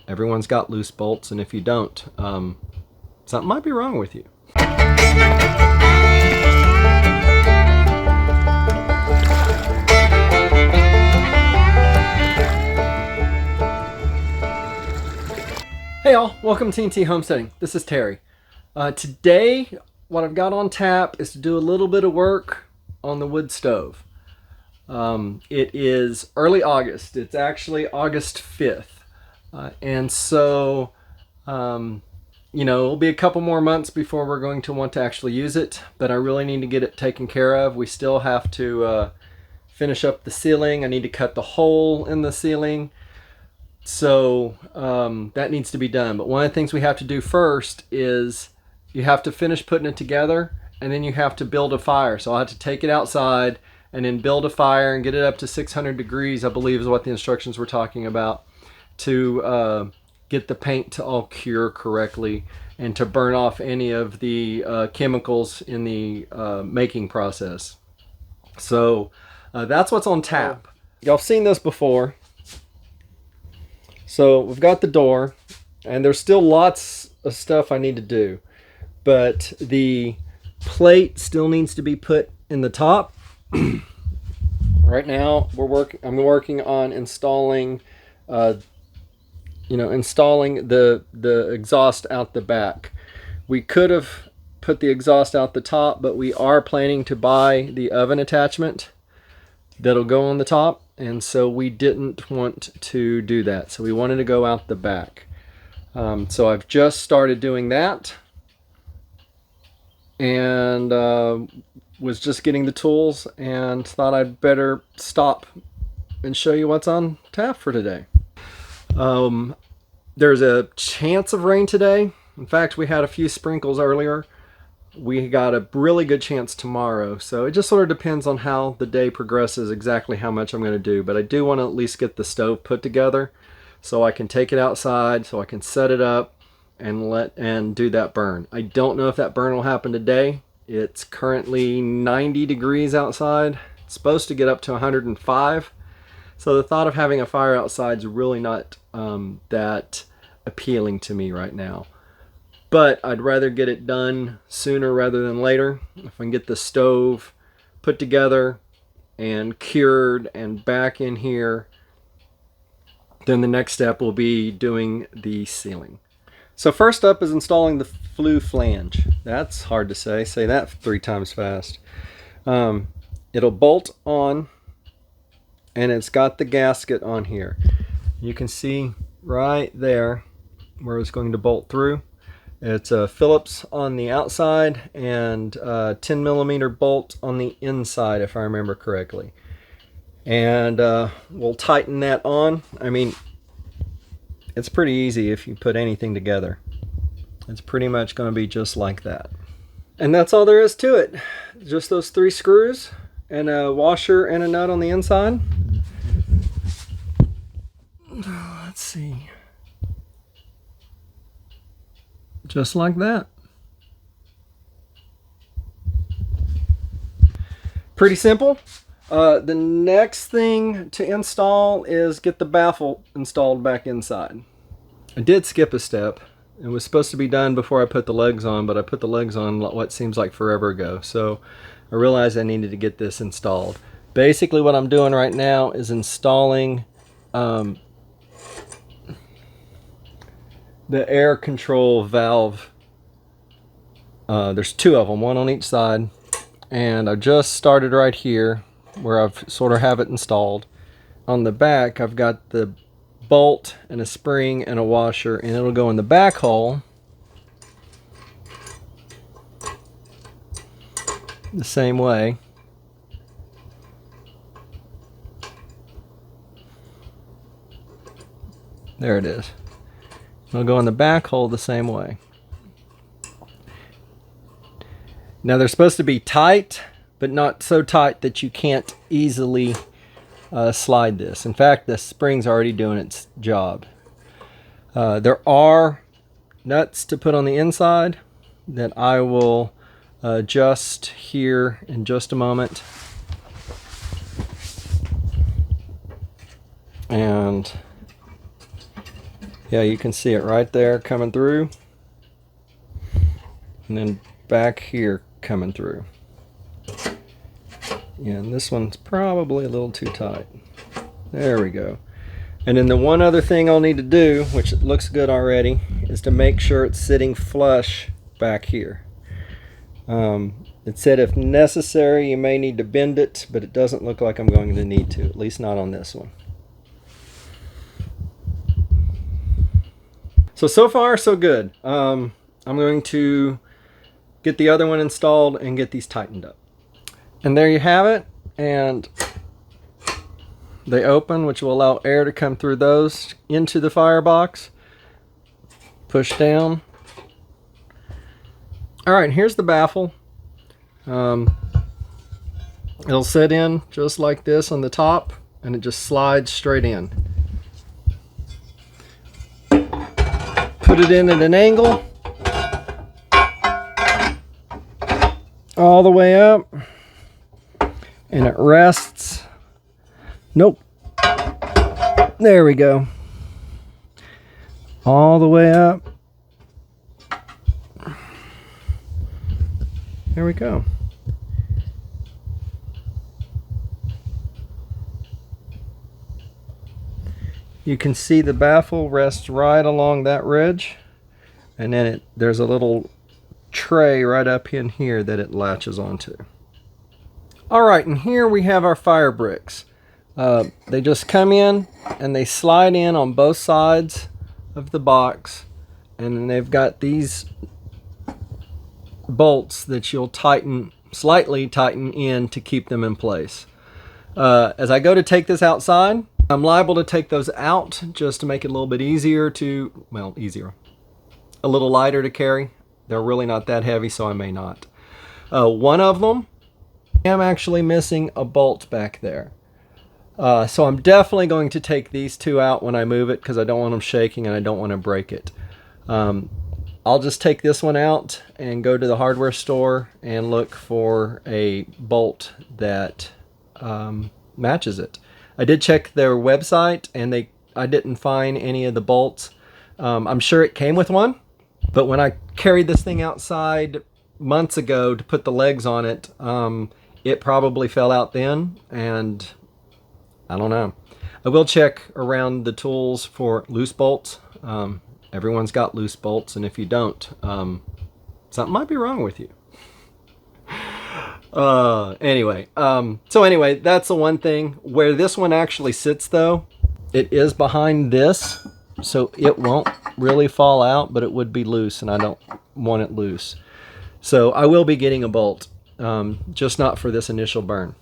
Everyone's got loose bolts, and if you don't, something might be wrong with you. Hey y'all, welcome to TNT Homesteading. This is Terry. Today, what I've got on tap is to do a little bit of work on the wood stove. It is early August. It's actually August 5th. And so, it'll be a couple more months before we're going to want to actually use it, but I really need to get it taken care of. We still have to finish up the ceiling. I need to cut the hole in the ceiling. So that needs to be done. But one of the things we have to do first is you have to finish putting it together, and then you have to build a fire. So I'll have to take it outside and then build a fire and get it up to 600 degrees, I believe is what the instructions were talking about, to get the paint to all cure correctly and to burn off any of the chemicals in the making process. So that's what's on tap. Y'all have seen this before. So we've got the door, and there's still lots of stuff I need to do, but the plate still needs to be put in the top. Right now I'm working on installing installing the exhaust out the back. We could have put the exhaust out the top, but we are planning to buy the oven attachment that'll go on the top, and so we didn't want to do that. So we wanted to go out the back. So I've just started doing that, and was just getting the tools and thought I'd better stop and show you what's on tap for today. There's a chance of rain today. In fact, we had a few sprinkles earlier. We got a really good chance tomorrow, so it just sort of depends on how the day progresses, exactly how much I'm going to do. But I do want to at least get the stove put together so I can take it outside, so I can set it up and do that burn. I don't know if that burn will happen today. It's currently 90 degrees outside. It's supposed to get up to 105. So the thought of having a fire outside is really not that appealing to me right now. But I'd rather get it done sooner rather than later. If I can get the stove put together and cured and back in here, then the next step will be doing the ceiling. So first up is installing the flue flange. That's hard to say. Say that 3 times fast. It'll bolt on, and it's got the gasket on here. You can see right there where it's going to bolt through. It's a Phillips on the outside and a 10 millimeter bolt on the inside, if I remember correctly. And we'll tighten that on. I mean, it's pretty easy if you put anything together. It's pretty much going to be just like that. And that's all there is to it. Just those 3 screws and a washer and a nut on the inside. Let's see. Just like that. Pretty simple. The next thing to install is get the baffle installed back inside. I did skip a step. It was supposed to be done before I put the legs on, but I put the legs on what seems like forever ago. So I realized I needed to get this installed. Basically what I'm doing right now is installing the air control valve. There's 2 of them, one on each side, and I just started right here where I've sort of have it installed. On the back I've got the bolt and a spring and a washer, and it'll go in the back hole the same way. There it is. It'll go in the back hole the same way. Now they're supposed to be tight, but not so tight that you can't easily slide this. In fact, the spring's already doing its job. There are nuts to put on the inside that I will adjust here in just a moment. And Yeah, you can see it right there coming through. And then back here coming through. Yeah, and this one's probably a little too tight. There we go. And then the one other thing I'll need to do, which it looks good already, is to make sure it's sitting flush back here. It said if necessary you may need to bend it, but it doesn't look like I'm going to need to, at least not on this one. So far so good. I'm going to get the other one installed and get these tightened up. And there you have it. And they open, which will allow air to come through those into the firebox. Push down. Alright, here's the baffle. It'll sit in just like this on the top, and it just slides straight in. Put it in at an angle. All the way up. And it rests. Nope. There we go. All the way up. There we go. You can see the baffle rests right along that ridge, and then there's a little tray right up in here that it latches onto. Alright, and here we have our fire bricks. They just come in and they slide in on both sides of the box, and then they've got these bolts that you'll slightly tighten in to keep them in place. As I go to take this outside, I'm liable to take those out just to make it a little bit easier a little lighter to carry. They're really not that heavy, so I may not. One of them, I'm actually missing a bolt back there. So I'm definitely going to take these two out when I move it because I don't want them shaking and I don't want to break it. I'll just take this one out and go to the hardware store and look for a bolt that matches it. I did check their website and I didn't find any of the bolts. I'm sure it came with one, but when I carried this thing outside months ago to put the legs on it, it probably fell out then, and I don't know. I will check around the tools for loose bolts. Everyone's got loose bolts, and if you don't, something might be wrong with you. Anyway, that's the one thing. Where this one actually sits, though, it is behind this, so it won't really fall out, but it would be loose, and I don't want it loose. So I will be getting a bolt, just not for this initial burn.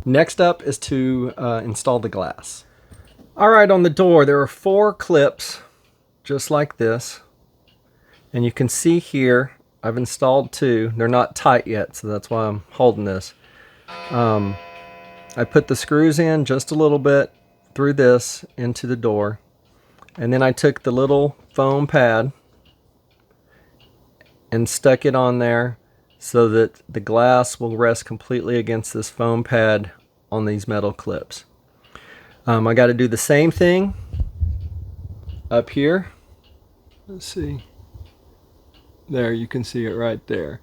Next up is to install the glass. Alright, on the door there are 4 clips just like this, and you can see here I've installed 2. They're not tight yet, so that's why I'm holding this. I put the screws in just a little bit through this into the door, and then I took the little foam pad and stuck it on there so that the glass will rest completely against this foam pad on these metal clips. I got to do the same thing up here. Let's see. There, you can see it right there.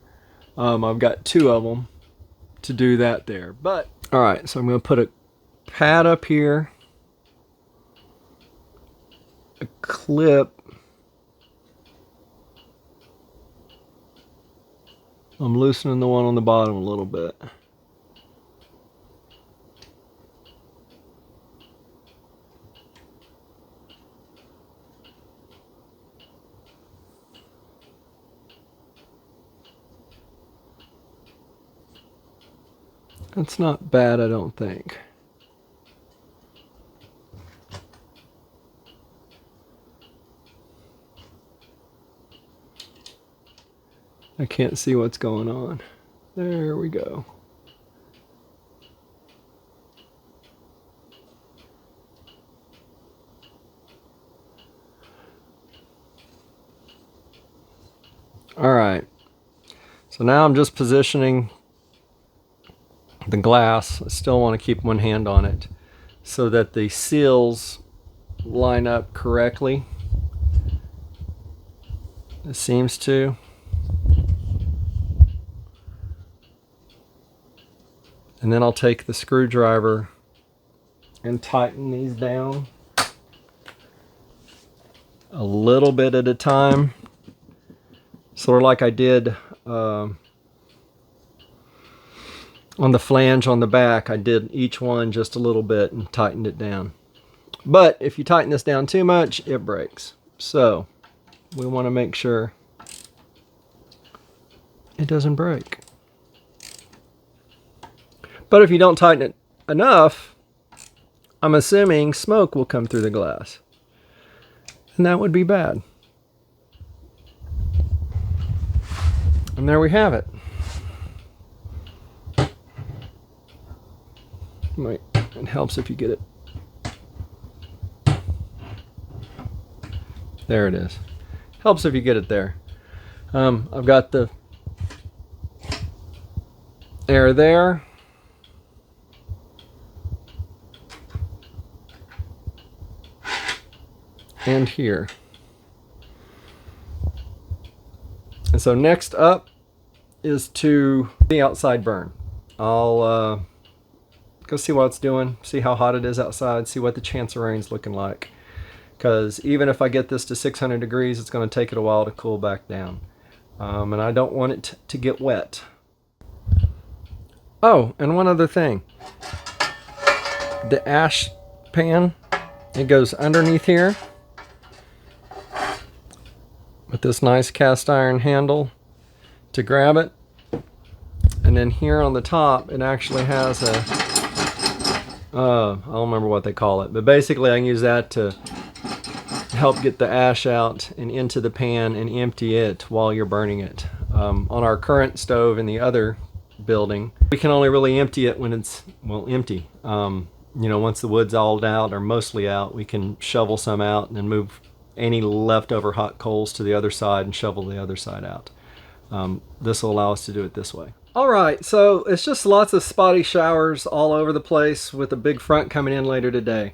I've got 2 of them to do that there. But alright, so I'm going to put a pad up here, a clip. I'm loosening the one on the bottom a little bit. That's not bad, I don't think. I can't see what's going on. There we go. Alright, so now I'm just positioning the glass. I still want to keep one hand on it so that the seals line up correctly. It seems to. And then I'll take the screwdriver and tighten these down a little bit at a time. Sort of like I did on the flange on the back. I did each one just a little bit and tightened it down. But if you tighten this down too much, it breaks. So we want to make sure it doesn't break. But if you don't tighten it enough, I'm assuming smoke will come through the glass. And that would be bad. And there we have it. Wait, it helps if you get it. There it is. Helps if you get it there. I've got the air there. And here. And so next up is to the outside burn. I'll go see what it's doing, see how hot it is outside, see what the chance of rain's looking like. Because even if I get this to 600 degrees, it's going to take it a while to cool back down. And I don't want it to get wet. Oh, and one other thing. The ash pan, it goes underneath here with this nice cast iron handle to grab it. And then here on the top, it actually has a, I don't remember what they call it, but basically I can use that to help get the ash out and into the pan and empty it while you're burning it. On our current stove in the other building, we can only really empty it when it's, well, empty. You know, once the wood's all out or mostly out, we can shovel some out and then move any leftover hot coals to the other side and shovel the other side out. This will allow us to do it this way. Alright, so it's just lots of spotty showers all over the place with a big front coming in later today.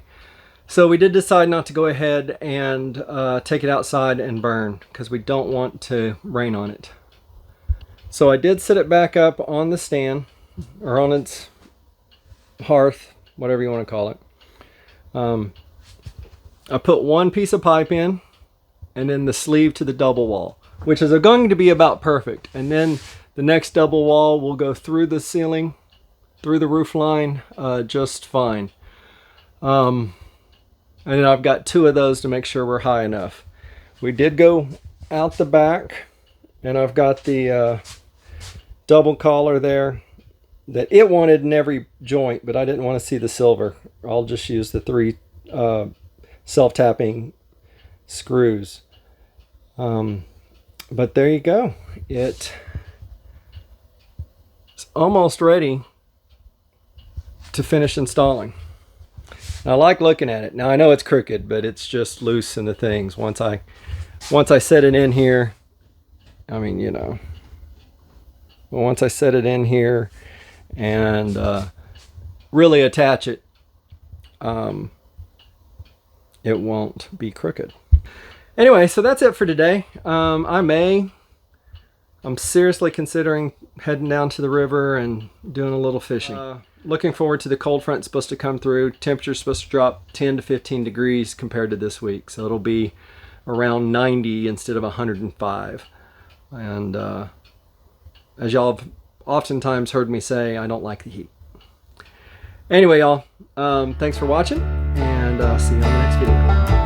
So we did decide not to go ahead and take it outside and burn because we don't want to rain on it. So I did set it back up on the stand, or on its hearth, whatever you want to call it. I put one piece of pipe in and then the sleeve to the double wall, which is going to be about perfect. And then the next double wall will go through the ceiling, through the roof line, just fine. And then I've got two of those to make sure we're high enough. We did go out the back, and I've got the double collar there that it wanted in every joint, but I didn't want to see the silver. I'll just use the three self-tapping screws. But there you go. It's almost ready to finish installing. I like looking at it. Now I know it's crooked, but it's just loose in the things. Once I set it in here, I mean, you know, once I set it in here and really attach it, it won't be crooked. Anyway, so that's it for today. I'm seriously considering heading down to the river and doing a little fishing. Looking forward to the cold front supposed to come through. Temperature's supposed to drop 10 to 15 degrees compared to this week. So it'll be around 90 instead of 105. And as y'all have oftentimes heard me say, I don't like the heat. Anyway, y'all, thanks for watching, and see you on the next video.